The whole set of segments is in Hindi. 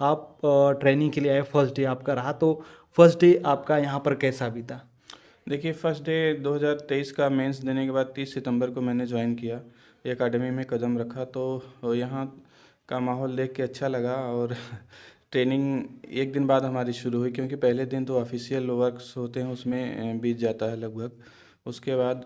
आप ट्रेनिंग के लिए आए, फर्स्ट डे आपका रहा, तो फर्स्ट डे आपका यहाँ पर कैसा बीता? देखिए, फर्स्ट डे 2023 का मेंस देने के बाद 30 सितंबर को मैंने ज्वाइन किया, ये अकेडमी में कदम रखा। तो यहाँ का माहौल देख के अच्छा लगा। और ट्रेनिंग एक दिन बाद हमारी शुरू हुई, क्योंकि पहले दिन तो ऑफिशियल वर्क्स होते हैं, उसमें बीत जाता है लगभग। उसके बाद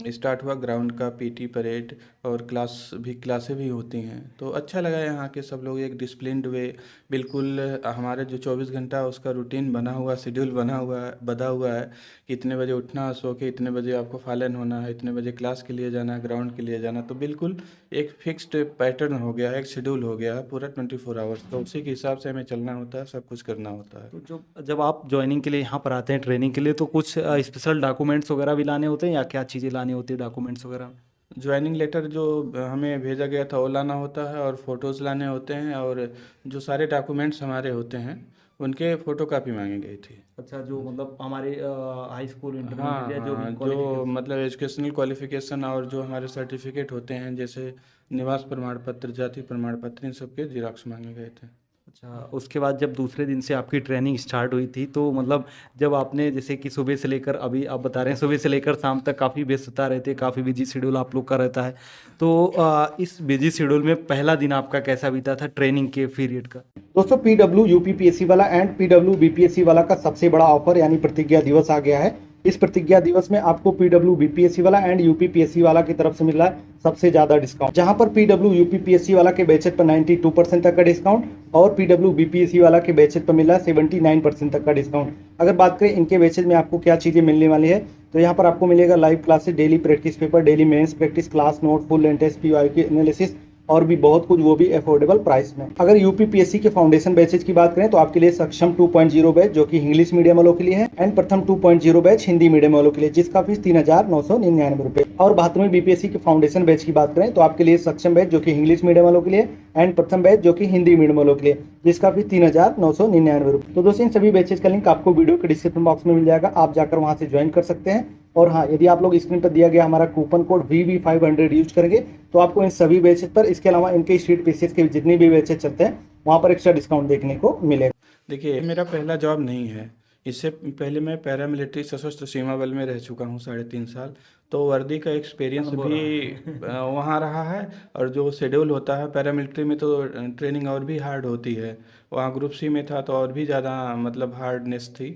स्टार्ट हुआ ग्राउंड का पीटी परेड, और क्लासें भी होती हैं। तो अच्छा लगा, यहाँ के सब लोग एक डिसिप्लिन्ड वे, बिल्कुल हमारे जो 24 घंटा उसका रूटीन बना हुआ, शेड्यूल बना हुआ है कि इतने बजे उठना, सो के इतने बजे आपको फॉलन होना है, इतने बजे क्लास के लिए जाना है, ग्राउंड के लिए जाना। तो बिल्कुल एक फिक्स्ड पैटर्न हो गया है, एक शेड्यूल हो गया है पूरा 24 आवर्स। तो उसी के हिसाब से हमें चलना होता है, सब कुछ करना होता है। तो जो जब आप ज्वाइनिंग के लिए यहाँ पर आते हैं ट्रेनिंग के लिए, तो कुछ स्पेशल डॉक्यूमेंट्स वगैरह भी लाने होते हैं, या क्या चीज़ें लानी होती है डॉक्यूमेंट्स वगैरह? ज्वाइनिंग लेटर जो हमें भेजा गया था वो लाना होता है, और फ़ोटोज़ लाने होते हैं, और जो सारे डॉक्यूमेंट्स हमारे होते हैं उनके फ़ोटो कापी मांगी गई थी। अच्छा, जो मतलब हमारे हाई स्कूल इंटरमीडिएट हाँ या जो भी हाँ, जो क्वालिफिकेशन। मतलब एजुकेशनल क्वालिफिकेशन और जो हमारे सर्टिफिकेट होते हैं, जैसे निवास प्रमाण पत्र, जाति प्रमाण पत्र, इन सब के जिराक्स मांगे गए थे। अच्छा, उसके बाद जब दूसरे दिन से आपकी ट्रेनिंग स्टार्ट हुई थी, तो मतलब जब आपने जैसे कि सुबह से लेकर अभी आप बता रहे हैं सुबह से लेकर शाम तक काफ़ी व्यस्तता रहती है, काफ़ी बिजी शेड्यूल आप लोग का रहता है, तो इस बिजी शेड्यूल में पहला दिन आपका कैसा बीता था ट्रेनिंग के पीरियड का? दोस्तों, पीडब्ल्यू यूपीपीएससी वाला एंड पीडब्ल्यू बीपीएससी वाला का सबसे बड़ा ऑफर यानी प्रतिज्ञा दिवस आ गया है। इस प्रतिज्ञा दिवस में आपको पीडब्ल्यू बीपीएससी वाला एंड यूपीपीएससी वाला की तरफ से मिल रहा है सबसे ज्यादा डिस्काउंट, जहां पर पीडब्ल्यू यूपीपीएससी वाला के बैचेज पर 92% तक का डिस्काउंट और पीडब्ल्यू बीपीएससी वाला के बैचेज पर मिल रहा है 79% तक का डिस्काउंट। अगर बात करें इनके बैचेज में आपको क्या चीजें मिलने वाली है, तो यहाँ पर आपको मिलेगा live classes, daily practice paper, daily mains practice, class note, full end test, PY की एनालिसिस और भी बहुत कुछ, वो भी अफोर्डेबल प्राइस में। अगर यूपीपीएससी के फाउंडेशन बैचेज की बात करें तो आपके लिए सक्षम 2.0 बैच जो कि इंग्लिश मीडियम वालों के लिए है, एंड प्रथम 2.0 बैच हिंदी मीडियम वालों के लिए, जिसका फीस 3,999 रुपए। और 72वीं बीपीएससी के फाउंडेशन बैच की बात करें तो आपके लिए सक्षम बैच जो कि इंग्लिश मीडियम वालों के लिए एंड प्रथम बैच जो कि हिंदी मीडियम वालों के लिए, जिसका फीस 3,999 रुपए। तो दोस्तों, इन सभी बैचेज का लिंक आपको वीडियो के डिस्क्रिप्शन बॉक्स में मिल जाएगा, आप जाकर वहां से ज्वाइन कर सकते हैं। और हाँ, यदि आप लोग स्क्रीन पर दिया गया हमारा कूपन कोड VV500 यूज करेंगे तो आपको इन सभी बैचेज पर, इसके अलावा इनके स्ट्रीट पीसीएस के जितने भी बैचेज चलते हैं वहां पर एक्स्ट्रा डिस्काउंट देखने को मिलेगा। देखिए, ये मेरा पहला जॉब नहीं है। इससे पहले मैं पैरामिलिट्री सशस्त्र सीमा बल में रह चुका हूँ 3.5 साल। तो वर्दी का एक्सपीरियंस अनुभव भी रहा है। वहाँ रहा है। और जो शेड्यूल होता है पैरामिलिट्री में, तो ट्रेनिंग और भी हार्ड होती है। वहाँ ग्रुप सी में था तो और भी ज़्यादा मतलब हार्डनेस थी।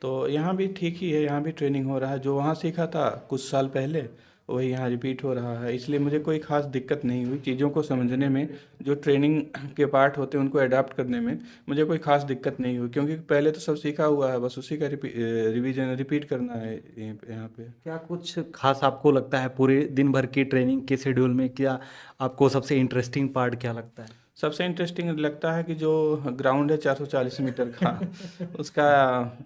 तो यहाँ भी ठीक ही है, यहाँ भी ट्रेनिंग हो रहा है। जो वहाँ सीखा था कुछ साल पहले, वही यहाँ रिपीट हो रहा है। इसलिए मुझे कोई ख़ास दिक्कत नहीं हुई चीज़ों को समझने में। जो ट्रेनिंग के पार्ट होते हैं उनको अडाप्ट करने में मुझे कोई ख़ास दिक्कत नहीं हुई, क्योंकि पहले तो सब सीखा हुआ है, बस उसी का रिवीजन रिपीट करना है यहाँ पे। क्या कुछ खास आपको लगता है पूरे दिन भर की ट्रेनिंग के शेड्यूल में, क्या आपको सबसे इंटरेस्टिंग पार्ट क्या लगता है? सबसे इंटरेस्टिंग लगता है कि जो ग्राउंड है 440 मीटर का, उसका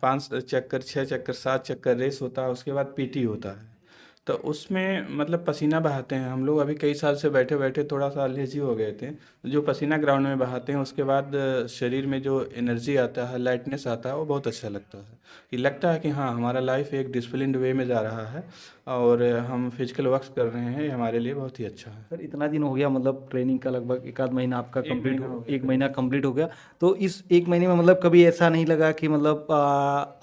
5 चक्कर, 6 चक्कर, 7 चक्कर रेस होता है, उसके बाद पीटी होता है। तो उसमें मतलब पसीना बहाते हैं हम लोग। अभी कई साल से बैठे बैठे थोड़ा सा लेजी हो गए थे। जो पसीना ग्राउंड में बहाते हैं, उसके बाद शरीर में जो एनर्जी आता है, लाइटनेस आता है, वो बहुत अच्छा लगता है। कि लगता है कि हाँ, हमारा लाइफ एक डिसिप्लिन्ड वे में जा रहा है, और हम फिजिकल वर्क कर रहे हैं, ये हमारे लिए बहुत ही अच्छा है। सर, इतना दिन हो गया, मतलब ट्रेनिंग का लगभग एक आध महीना आपका एक कंप्लीट महीना हो, हो गया एक करीब। महीना कंप्लीट हो गया, तो इस एक महीने में मतलब कभी ऐसा नहीं लगा कि मतलब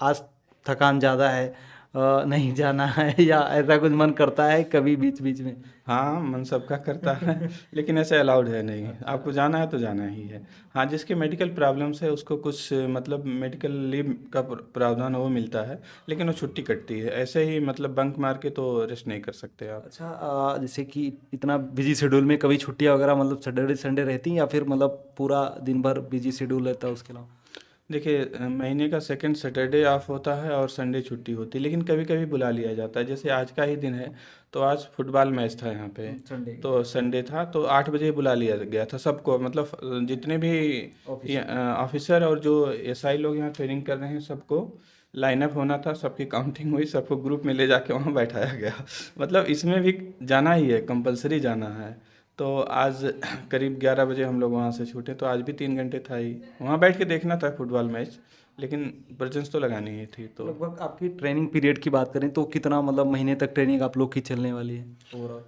आज थकान ज़्यादा है, नहीं जाना है, या ऐसा कुछ मन करता है कभी बीच बीच में? हाँ, मन सबका करता है, लेकिन ऐसे अलाउड है नहीं। अच्छा। आपको जाना है तो जाना ही है। हाँ, जिसके मेडिकल प्रॉब्लम्स है उसको कुछ मतलब मेडिकल लीव का प्रावधान वो मिलता है, लेकिन वो छुट्टी कटती है। ऐसे ही मतलब बंक मार के तो रेस्ट नहीं कर सकते आप। अच्छा, जैसे कि इतना बिजी शेड्यूल में कभी छुट्टियां वगैरह मतलब सैटरडे संडे रहती हैं, या फिर मतलब पूरा दिन भर बिजी शेड्यूल रहता है उसके अलावा? देखिए, महीने का सेकंड सैटरडे ऑफ होता है और संडे छुट्टी होती है, लेकिन कभी कभी बुला लिया जाता है। जैसे आज का ही दिन है, तो आज फुटबॉल मैच था यहाँ पे। संडे। तो संडे था तो 8 बजे बुला लिया गया था सबको, मतलब जितने भी ऑफिस। ऑफिसर और जो एसआई लोग यहाँ ट्रेनिंग कर रहे हैं, सबको लाइनअप होना था, सबकी काउंटिंग हुई, सबको ग्रुप में ले जाके वहाँ बैठाया गया। मतलब इसमें भी जाना ही है, कंपलसरी जाना है। तो आज करीब 11 बजे हम लोग वहाँ से छूटे, तो आज भी 3 घंटे था ही, वहाँ बैठ के देखना था फुटबॉल मैच। लेकिन प्रेजेंस तो लगानी ही थी। तो लगभग आपकी ट्रेनिंग पीरियड की बात करें तो कितना मतलब महीने तक ट्रेनिंग आप लोग की चलने वाली है ओवरऑल?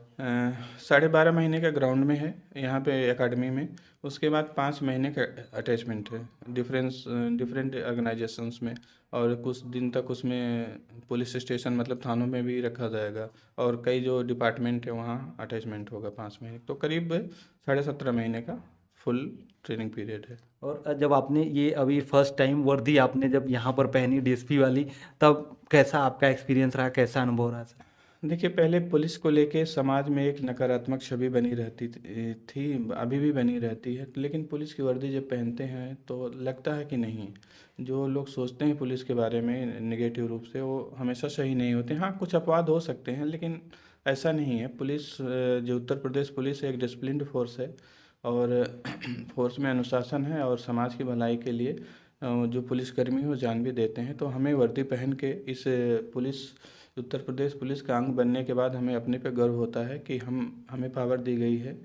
12.5 महीने का ग्राउंड में है यहाँ पे एकेडमी में। उसके बाद 5 महीने का अटैचमेंट है डिफरेंट ऑर्गेनाइजेशंस में। और कुछ दिन तक उसमें पुलिस स्टेशन मतलब थानों में भी रखा जाएगा। और कई जो डिपार्टमेंट है वहाँ अटैचमेंट होगा 5 महीने। तो करीब 17.5 महीने का फुल ट्रेनिंग पीरियड है। और जब आपने ये अभी फर्स्ट टाइम वर्दी आपने जब यहाँ पर पहनी डीएसपी वाली, तब कैसा आपका एक्सपीरियंस रहा, कैसा अनुभव रहा सर? देखिए, पहले पुलिस को लेके समाज में एक नकारात्मक छवि बनी रहती थी, अभी भी बनी रहती है। लेकिन पुलिस की वर्दी जब पहनते हैं तो लगता है कि नहीं, जो लोग सोचते हैं पुलिस के बारे में नेगेटिव रूप से, वो हमेशा सही नहीं होते। हाँ, कुछ अपवाद हो सकते हैं, लेकिन ऐसा नहीं है। पुलिस जो उत्तर प्रदेश पुलिस है, एक डिसिप्लिन्ड फोर्स है। और फोर्स में अनुशासन है, और समाज की भलाई के लिए जो पुलिसकर्मी हैं वो जान भी देते हैं। तो हमें वर्दी पहन के इस पुलिस उत्तर प्रदेश पुलिस का अंग बनने के बाद हमें अपने पे गर्व होता है कि हमें पावर दी गई है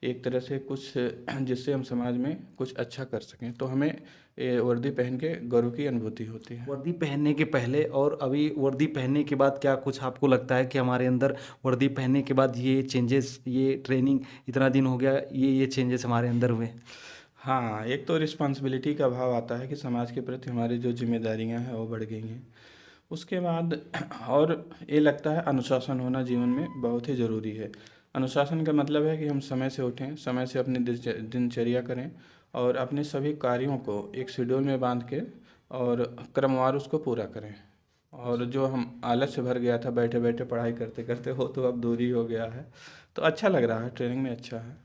एक तरह से कुछ, जिससे हम समाज में कुछ अच्छा कर सकें। तो हमें ये वर्दी पहन के गर्व की अनुभूति होती है। वर्दी पहनने के पहले और अभी वर्दी पहनने के बाद क्या कुछ आपको लगता है कि हमारे अंदर वर्दी पहनने के बाद ये चेंजेस, ये ट्रेनिंग इतना दिन हो गया, ये चेंजेस हमारे अंदर हुए? हाँ, एक तो रिस्पॉन्सिबिलिटी का भाव आता है कि समाज के प्रति हमारी जो जिम्मेदारियां हैं वो बढ़ गई हैं। उसके बाद और ये लगता है अनुशासन होना जीवन में बहुत ही ज़रूरी है। अनुशासन का मतलब है कि हम समय से उठें, समय से अपनी दिनचर्या करें, और अपने सभी कार्यों को एक शेड्यूल में बांध के और क्रमवार उसको पूरा करें। और जो हम आलस से भर गया था बैठे बैठे पढ़ाई करते करते, वो तो अब दूर ही हो गया है। तो अच्छा लग रहा है, ट्रेनिंग में अच्छा है।